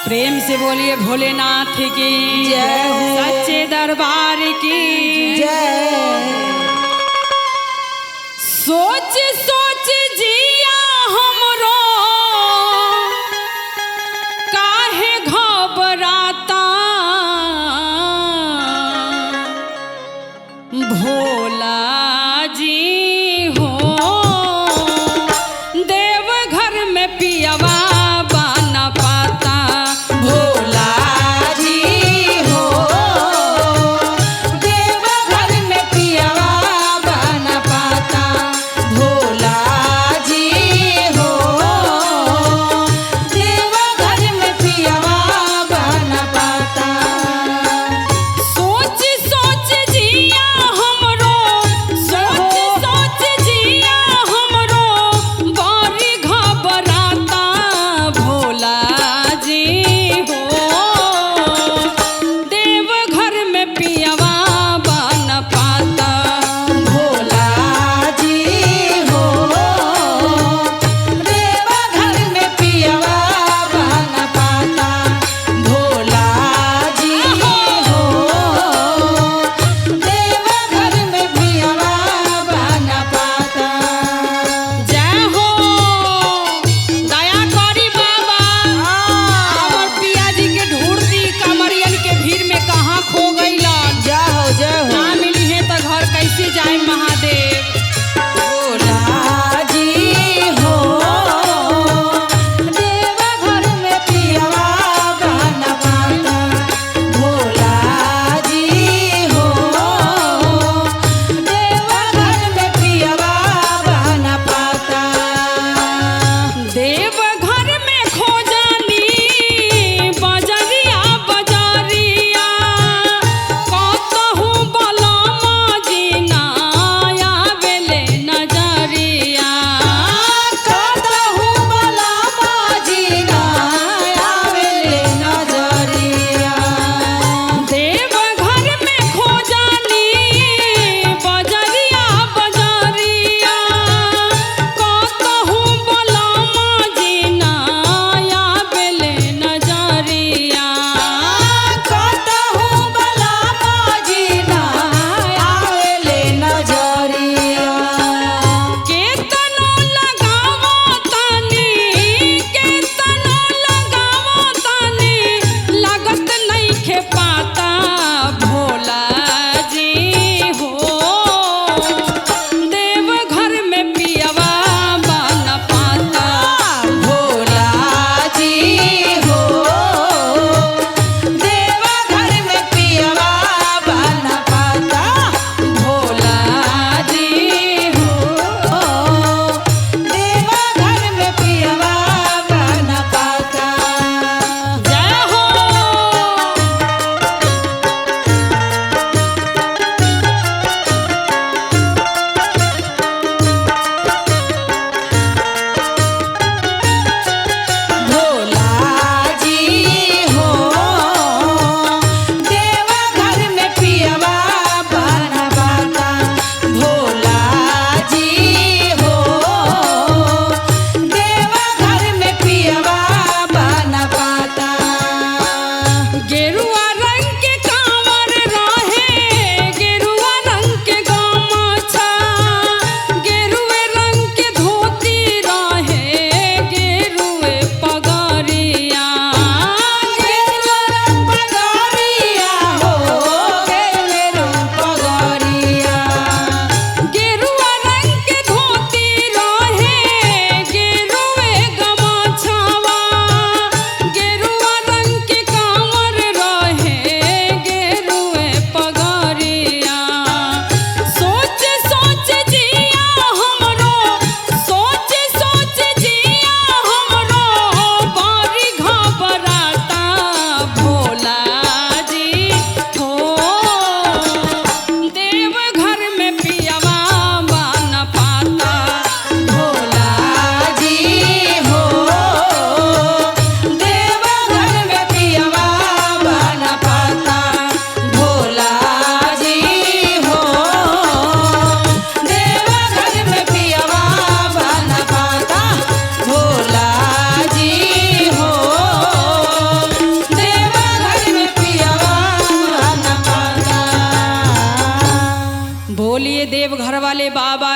प्रेम से बोलिए भोलेनाथ की जय, सच्चे दरबार की जय। सोच सोच जिया हमरो काहे घबराता, भोला जी हो देवघर में पियवा बना पाता। भोला जी हो देवघर में पियवा बना पाता। भोला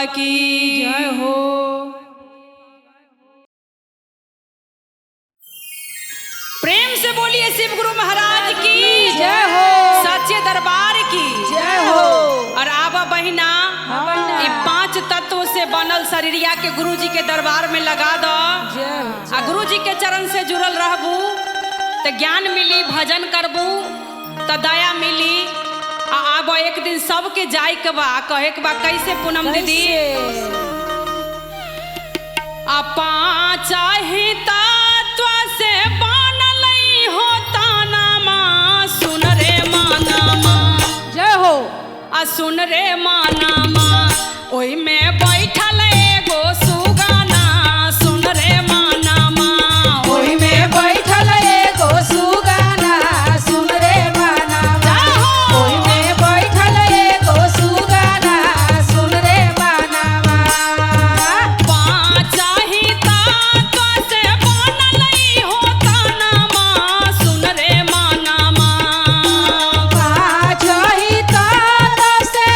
की जय हो। प्रेम से बोलिए शिव गुरु महाराज की जय हो, सच्चे दरबार की जय हो। और आबा बहिना ये 5 तत्व से बनल शरीरिया के गुरु जी के दरबार में लगा दो। आ गुरु जी के चरण से जुड़ल रहबू तो ज्ञान मिली, भजन करबू तो दया मिली। आबो एक दिन सबके जाय के बा, कहे के बा कैसे पूनम दीदी। आ 5 ही तत्व से बनल होता नामा, सुन रे मानामा जय हो। आ सुन रे मानामा ओई में बैठल एगो सुगाना, सुन रे मानामा ओई में बैठल एगो सुगाना, सुन रे मानामा ओई में बैठल एगो सुगाना, सुन रे मानामा। 5 ही तत्व से बनल होता नामा, सुन रे मानामा। 5 ही तत्व से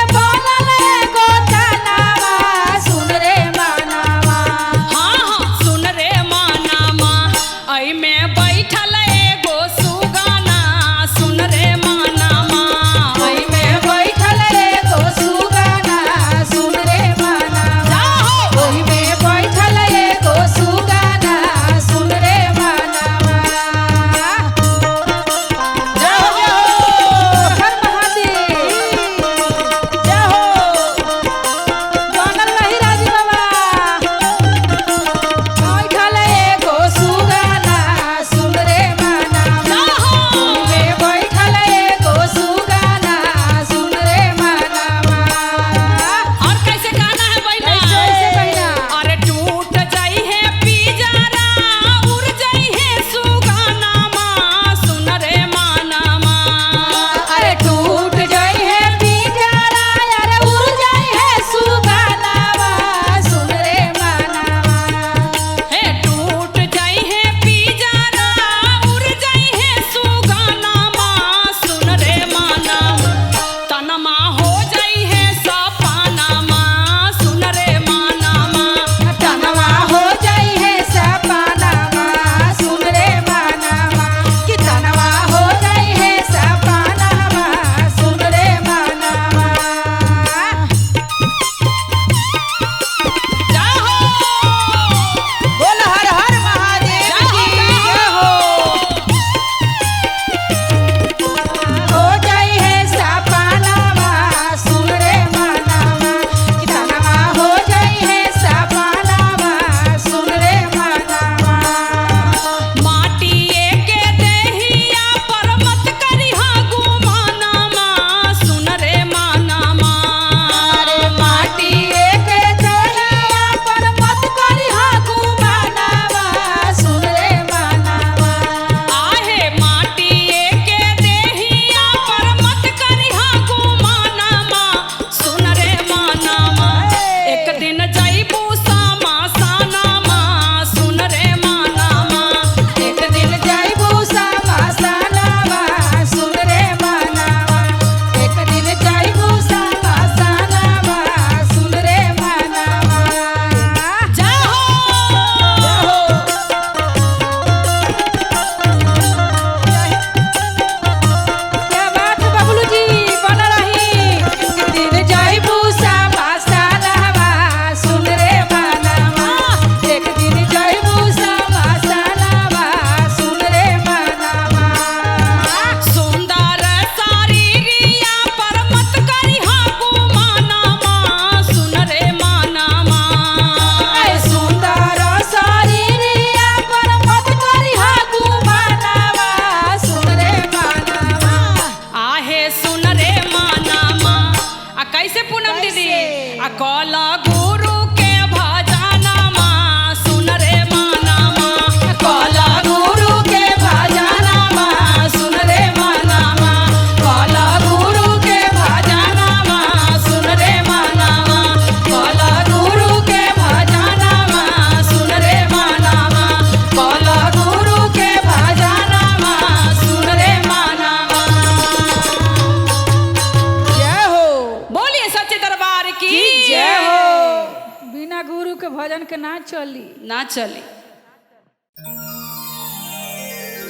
ना चली।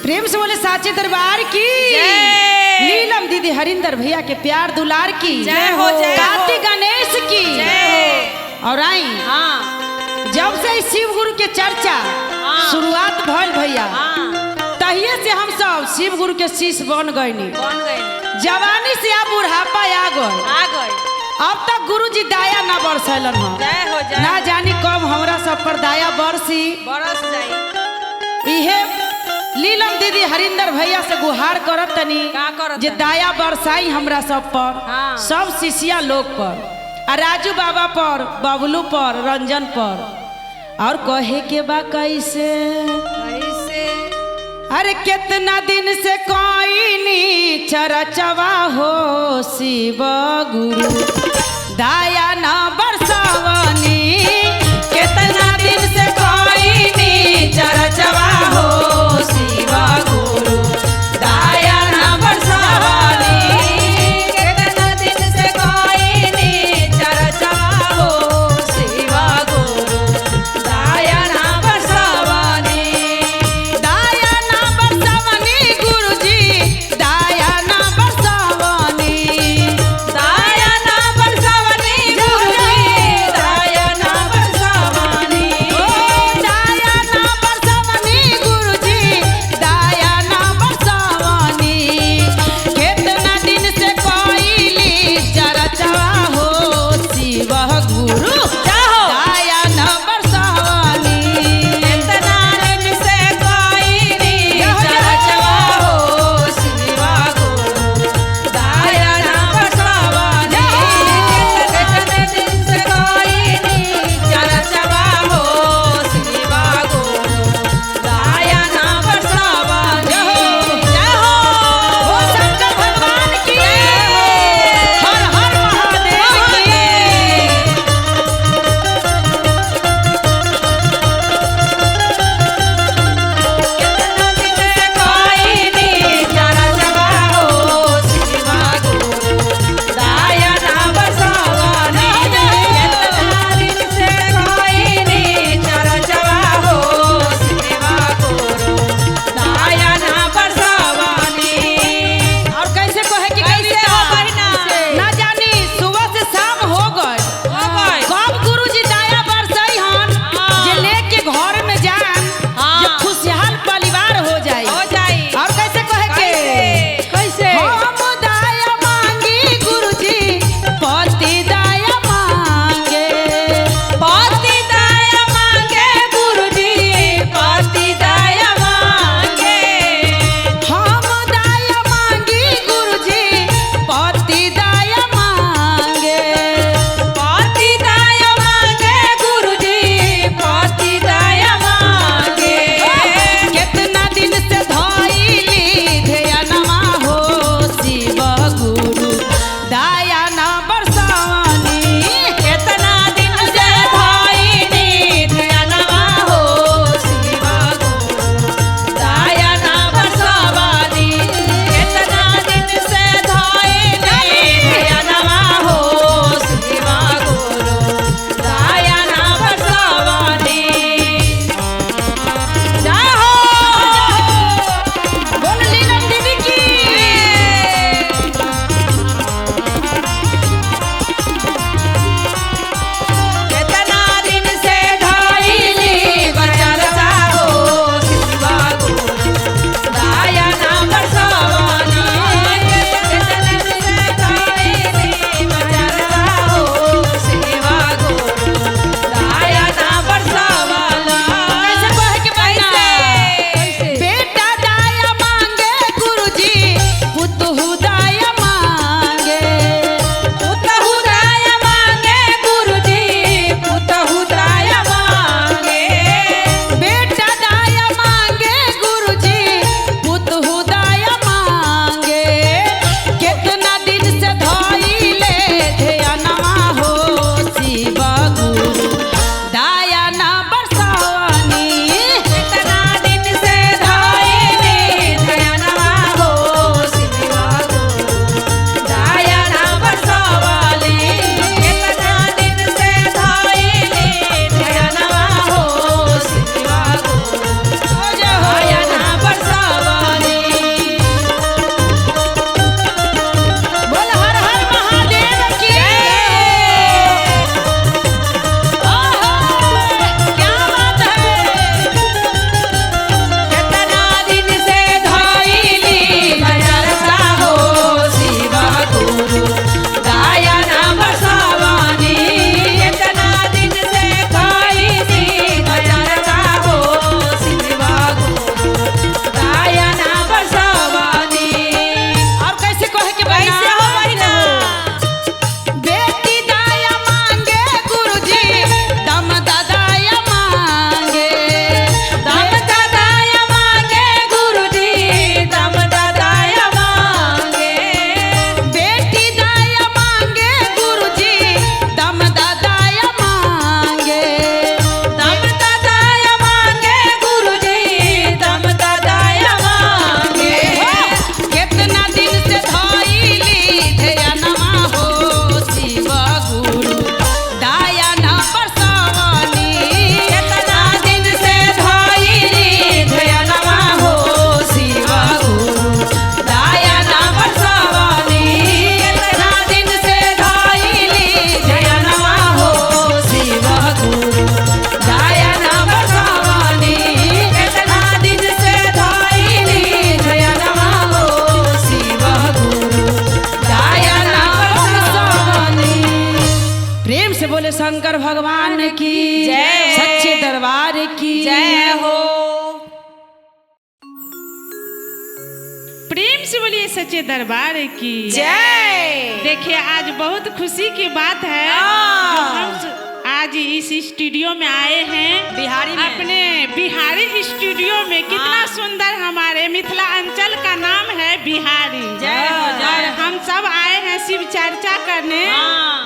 प्रेम से बोले साचे दरबार की नीलम दीदी हरिंदर भैया के प्यार दुलार की जय हो, जय हो। कार्तिक गणेश की और आई जब से शिव गुरु के चर्चा शुरुआत भइल भैया तहिए से हम सब शिव गुरु के शिष्य बन गए। जवानी से अब बुढ़ापा आ गए। अब तक गुरु जी दया ना बरसैलन हम ना जानी कब हमरा सब पर दया बरसी बरस जाई। इहे लीलम दीदी हरिंदर भैया से गुहार करत तनी जे दया बरसाई हमरा सब पर सब शिष्या लोग पर आ राजू बाबा पर बबलू पर रंजन पर और कहे के बा कैसे अरे कितना दिन से कोई नी चरचवा हो शिव गुरु दया न बरसावनी कितना दिन से कोई नी चरचवा हो शिव गुरु दया न बरसावनी कितना दिन से कोई नी चरचवा हो शिव गुरु दया न बरसावनी दया न बरसावनी गुरुजी दया न बरसावनी दया न बरसावनी गुरुजी शंकर भगवान की जय। सच्चे दरबार की जय हो। प्रेम से बोलिए सच्चे दरबार की जय। देखिए आज बहुत खुशी की बात है हाँ। जो हम आज इस स्टूडियो में आए हैं बिहारी में। अपने बिहारी स्टूडियो में। कितना सुंदर हमारे मिथिला अंचल का नाम है बिहारी। जय हो, जय और हो। हम सब आए हैं शिव चर्चा करने।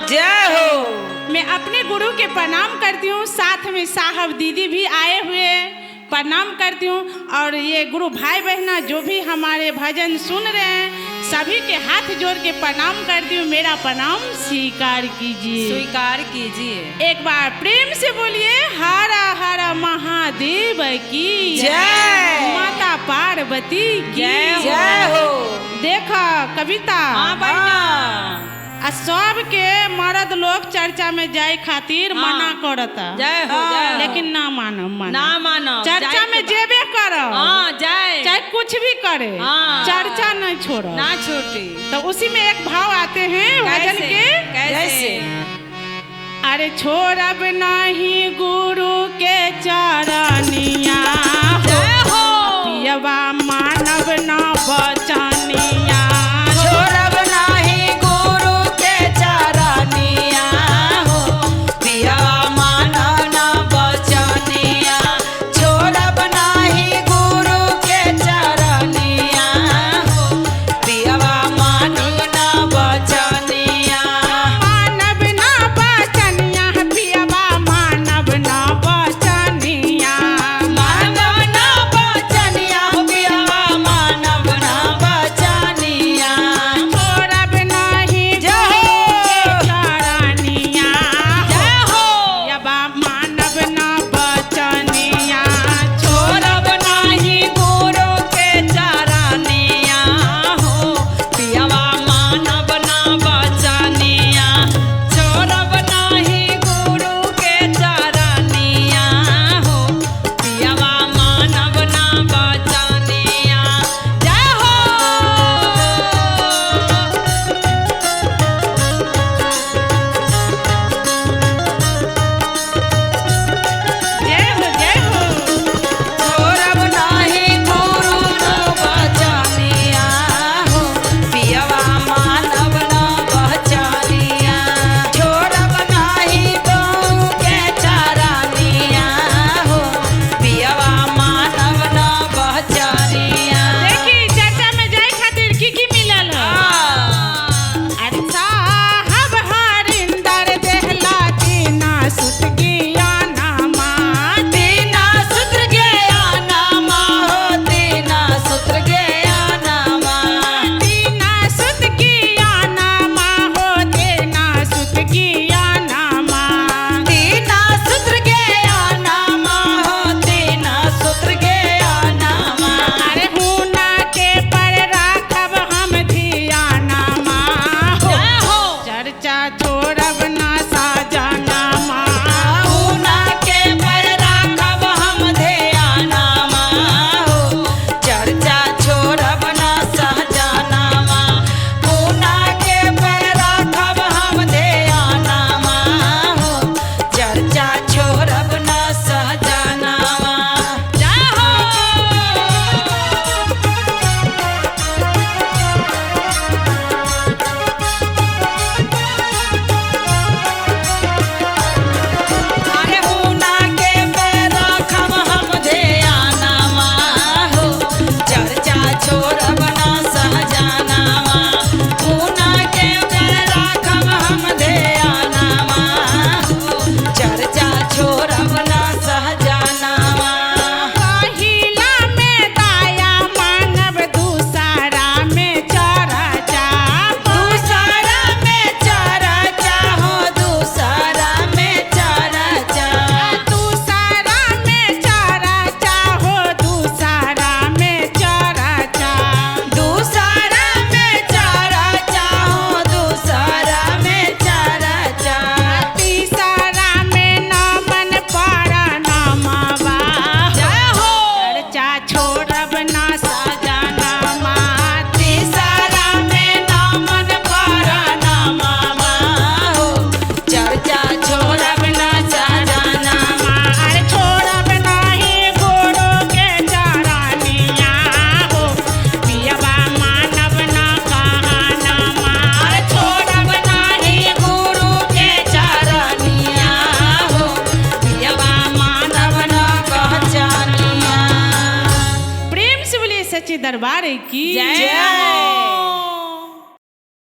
जय हो। मैं अपने गुरु के प्रणाम करती हूँ, साथ में साहब दीदी भी आए हुए प्रणाम करती हूँ। और ये गुरु भाई बहना जो भी हमारे भजन सुन रहे हैं सभी के हाथ जोड़ के प्रणाम करती हूँ। मेरा प्रणाम स्वीकार कीजिए, स्वीकार कीजिए। एक बार प्रेम से बोलिए हर हर महादेव की जय। माता पार्वती की जय हो। देखा कविता हाँ बहना। आ सब के मर्द लोग चर्चा में जाए खातिर हाँ। मना करता। जय हो, जय हो। लेकिन ना मानो ना मानो। चर्चा जाए में के जेबे करो। हाँ जाए। चाहे कुछ भी करे हाँ। चर्चा नहीं छोड़ो। ना छोटी। तो उसी में एक भाव आते हैं भजन कैसे? के। कैसे? अरे छोड़ब नहीं गुरु के चरनिया जय हो। पियवा मानव ना बचनिया। छोड़ब नाही गुरु के चरनिया हो, पिया मानव ना बचनिया। छोड़ब नाही गुरु के चरनिया हो, पियवा मानव ना बचनिया। मानव ना बचनिया पियवा मानव ना बचनिया। मानव सच्चे दरबार की जय।